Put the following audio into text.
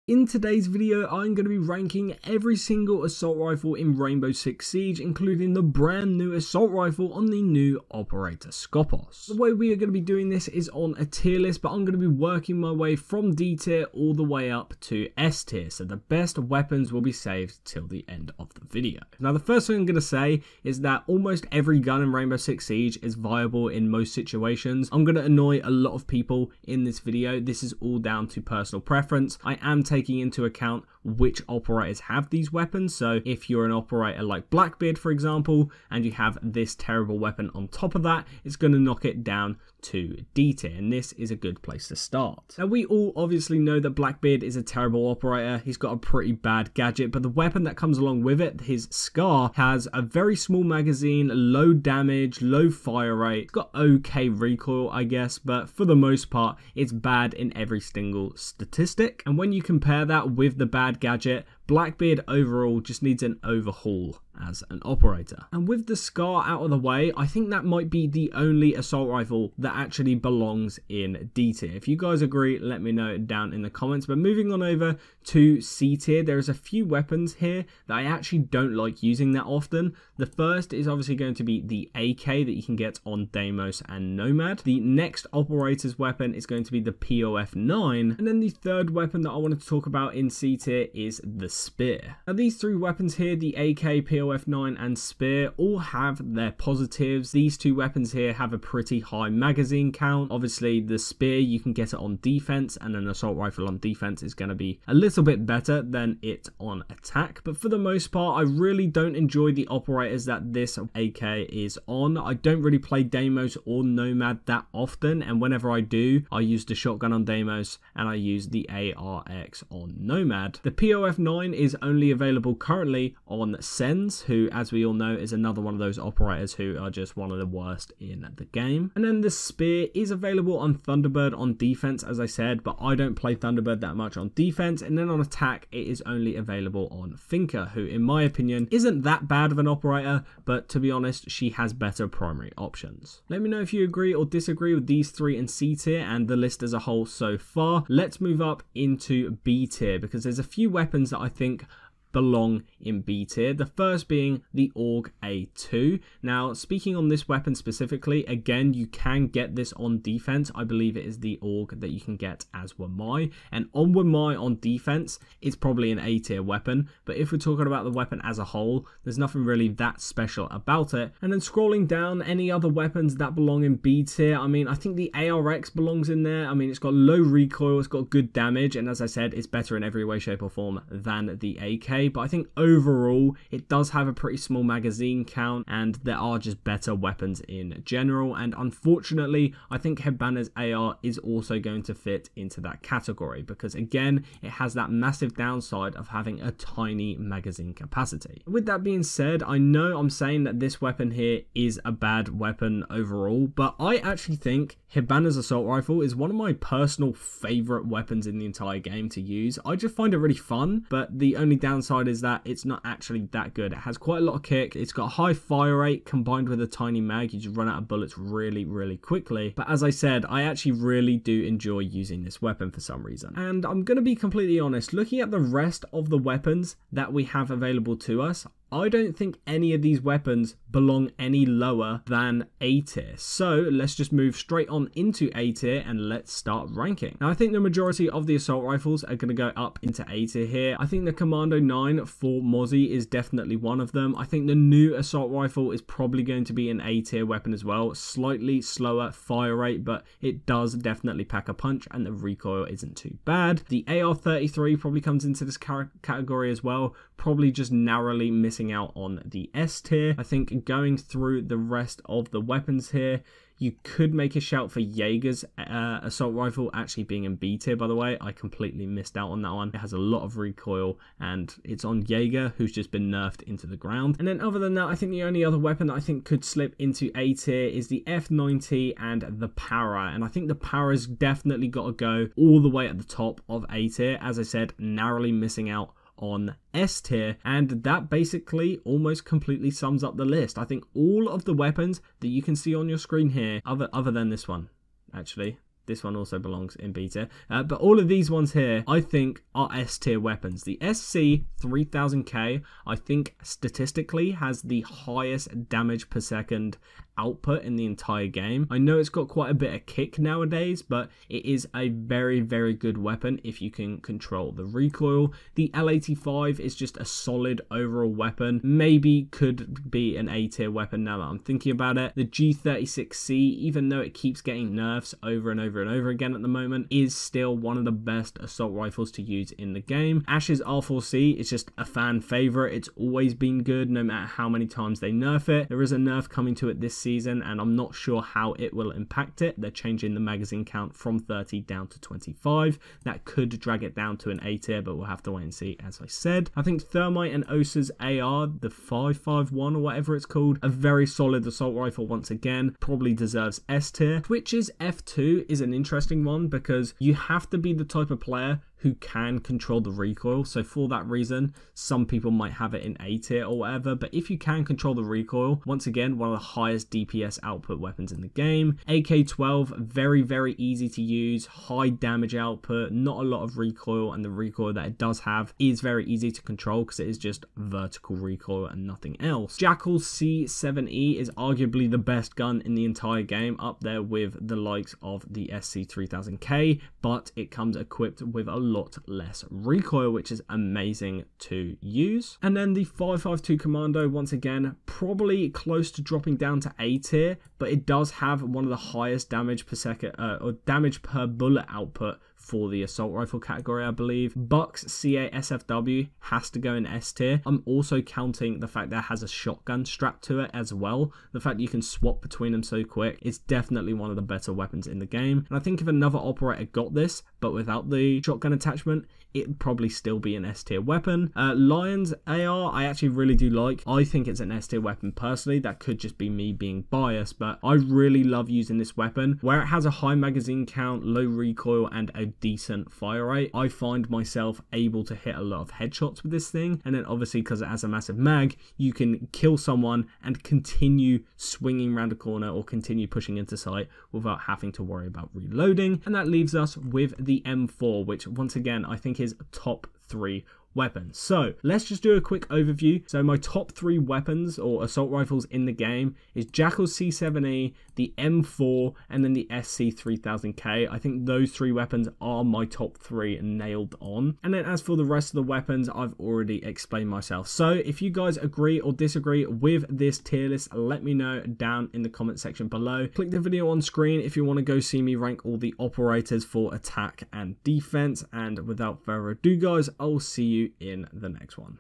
In today's video, I'm going to be ranking every single assault rifle in Rainbow Six Siege, including the brand new assault rifle on the new operator skopos. The way we are going to be doing this is on a tier list, but I'm going to be working my way from D tier all the way up to S tier, so the best weapons will be saved till the end of the video. Now, the first thing I'm going to say is that almost every gun in Rainbow Six Siege is viable in most situations. I'm going to annoy a lot of people in this video. This is all down to personal preference. I am taking into account which operators have these weapons, so if you're an operator like Blackbeard, for example, and you have this terrible weapon on top of that, it's going to knock it down to D tier, and this is a good place to start. Now, we all obviously know that Blackbeard is a terrible operator. He's got a pretty bad gadget, but the weapon that comes along with it, his Scar, has a very small magazine, low damage, low fire rate. It's got okay recoil, I guess, but for the most part, it's bad in every single statistic. And when you compare that with the bad gadget, Blackbeard overall just needs an overhaul as an operator. And with the Scar out of the way, I think that might be the only assault rifle that actually belongs in D tier. If you guys agree, let me know down in the comments. But moving on over to C tier, there's a few weapons here that I actually don't like using that often. The first is obviously going to be the AK that you can get on Deimos and Nomad. The next operator's weapon is going to be the POF9. And then the third weapon that I wanted to talk about in C tier is the Spear. Now, these three weapons here, the AK, POF9 and Spear, all have their positives. These two weapons here have a pretty high magazine count. Obviously, the Spear, you can get it on defense, and an assault rifle on defense is going to be a little bit better than it on attack. But for the most part, I really don't enjoy the operators that this AK is on. I don't really play Deimos or Nomad that often, and whenever I do, I use the shotgun on Deimos and I use the ARX on Nomad. The POF9 is only available currently on Sens, who, as we all know, is another one of those operators who are just one of the worst in the game. And then the Spear is available on Thunderbird on defense, as I said, but I don't play Thunderbird that much on defense. And then on attack, it is only available on Finker, who, in my opinion, isn't that bad of an operator, but to be honest, she has better primary options. Let me know if you agree or disagree with these three in C tier and the list as a whole so far. Let's move up into B tier, because there's a few weapons that I think belong in B tier. The first being the AUG A2. Now, speaking on this weapon specifically, again, you can get this on defense. I believe it is the AUG that you can get as Wamai, and on Wamai on defense, it's probably an A tier weapon, but if we're talking about the weapon as a whole, there's nothing really that special about it. And then scrolling down, any other weapons that belong in B tier, I mean, I think the ARX belongs in there. I mean, it's got low recoil, it's got good damage, and as I said, it's better in every way, shape, or form than the AK. But I think overall it does have a pretty small magazine count, and there are just better weapons in general. And unfortunately, I think Hibana's AR is also going to fit into that category, because again, it has that massive downside of having a tiny magazine capacity. With that being said, I know I'm saying that this weapon here is a bad weapon overall, but I actually think Hibana's assault rifle is one of my personal favorite weapons in the entire game to use. I just find it really fun, but the only downside is that it's not actually that good. It has quite a lot of kick, it's got a high fire rate combined with a tiny mag. You just run out of bullets really quickly. But as I said, I actually really do enjoy using this weapon for some reason. And I'm going to be completely honest, looking at the rest of the weapons that we have available to us, I don't think any of these weapons belong any lower than A tier. So let's just move straight on into A tier and let's start ranking. Now, I think the majority of the assault rifles are going to go up into A tier here. I think the Commando 9 for Mozzie is definitely one of them. I think the new assault rifle is probably going to be an A tier weapon as well. Slightly slower fire rate, but it does definitely pack a punch and the recoil isn't too bad. The AR-33 probably comes into this category as well. Probably just narrowly missing out on the S tier. I think going through the rest of the weapons here, you could make a shout for Jaeger's assault rifle actually being in B tier, by the way. I completely missed out on that one. It has a lot of recoil and it's on Jaeger, who's just been nerfed into the ground. And then other than that, I think the only other weapon that I think could slip into A tier is the F90 and the Para. And I think the Para's definitely got to go all the way at the top of A tier. As I said, narrowly missing out on S tier, and that basically almost completely sums up the list. I think all of the weapons that you can see on your screen here, other than this one, actually, This one also belongs in B tier. But all of these ones here, I think, are S tier weapons. The SC3000K, I think, statistically has the highest damage per second output in the entire game. I know it's got quite a bit of kick nowadays, but it is a very, very good weapon if you can control the recoil. The L85 is just a solid overall weapon. Maybe could be an A tier weapon now that I'm thinking about it. The G36C, even though it keeps getting nerfs over and over and over again at the moment, is still one of the best assault rifles to use in the game. Ash's R4C is just a fan favorite. It's always been good no matter how many times they nerf it. There is a nerf coming to it this season, and I'm not sure how it will impact it. They're changing the magazine count from 30 down to 25. That could drag it down to an A tier, but we'll have to wait and see, as I said. I think Thermite and Osa's AR, the 551 or whatever it's called, a very solid assault rifle once again, probably deserves S tier. Twitch's F2 is an interesting one because you have to be the type of player who can control the recoil. So for that reason, some people might have it in A tier or whatever, but if you can control the recoil, once again, one of the highest DPS output weapons in the game. AK-12, very, very easy to use, high damage output, not a lot of recoil, and the recoil that it does have is very easy to control because it is just vertical recoil and nothing else. Jackal's C7E is arguably the best gun in the entire game, up there with the likes of the SC3000K, but it comes equipped with a lot less recoil, which is amazing to use. And then the 552 Commando, once again, probably close to dropping down to A tier, but it does have one of the highest damage per second or damage per bullet output for the assault rifle category, I believe. Buck's C8 SFW has to go in S tier. I'm also counting the fact that it has a shotgun strapped to it as well. The fact that you can swap between them so quick, it's definitely one of the better weapons in the game. And I think if another operator got this, but without the shotgun attachment, it'd probably still be an S tier weapon. Lion's AR, I actually really do like. I think it's an S tier weapon personally. That could just be me being biased, but I really love using this weapon. Where it has a high magazine count, low recoil, and a decent fire rate, I find myself able to hit a lot of headshots with this thing. And then obviously, because it has a massive mag, you can kill someone and continue swinging around a corner or continue pushing into sight without having to worry about reloading. And that leaves us with the M4, which once again, I think is top 3 weapons. So let's just do a quick overview. So my top 3 weapons or assault rifles in the game is Jackal's C7E, the M4, and then the SC3000K. I think those 3 weapons are my top 3 nailed on. And then as for the rest of the weapons, I've already explained myself. So if you guys agree or disagree with this tier list, let me know down in the comment section below. Click the video on screen if you want to go see me rank all the operators for attack and defense. And without further ado, guys, I'll see you in the next one.